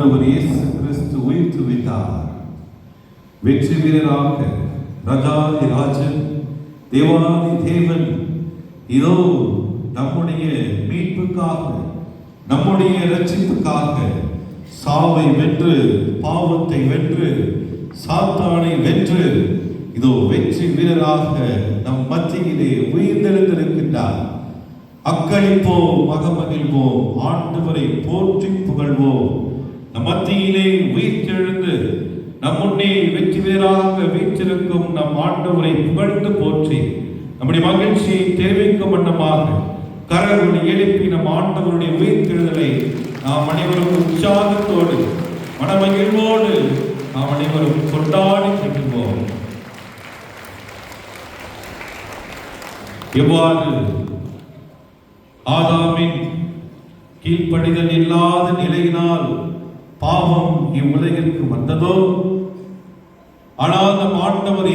ஆண்டவர் இயேசு கிறிஸ்து உயிர்த்து விட்டார். வெற்றி வீரராக ராஜாதி ராஜன் தேவாதி தேவன் இதோ நம்முடைய மீட்புக்காக, நம்முடைய இரட்சிப்புக்காக சாவை வென்று, பாவத்தை வென்று, சாத்தானை வென்று இதோ வெற்றி வீரராக நம் மத்தியிலே உயிர்த்தெழுந்திருக்கின்றார். அக்களிப்போம், மகமகிழ்வோம், ஆண்டவரை போற்றி புகழ்வோம். நம் மத்தியிலே உயிர்த்தெழுந்து நம் முன்னே வெற்றி வீரராக வீற்றிருக்கும் நம் ஆண்டவரை புகழ்ந்து போற்றி நம்முடைய மகிழ்ச்சியை தெரிவிக்கும் வண்ணமாக கரங்களை எழுப்பி நம் ஆண்டவருடைய உயிர்த்தெழுதலை நாம் அனைவரும் உற்சாகத்தோடு மனமகிழ்வோடு நாம் அனைவரும் கொண்டாடி செல்வோம். எவ்வாறு ஆதாமின் கீழ்ப்படிதல் இல்லாத நிலையினால் பாவம் இவ்வுலகிற்கு வந்ததோ, ஆனால் நம் ஆண்டவர்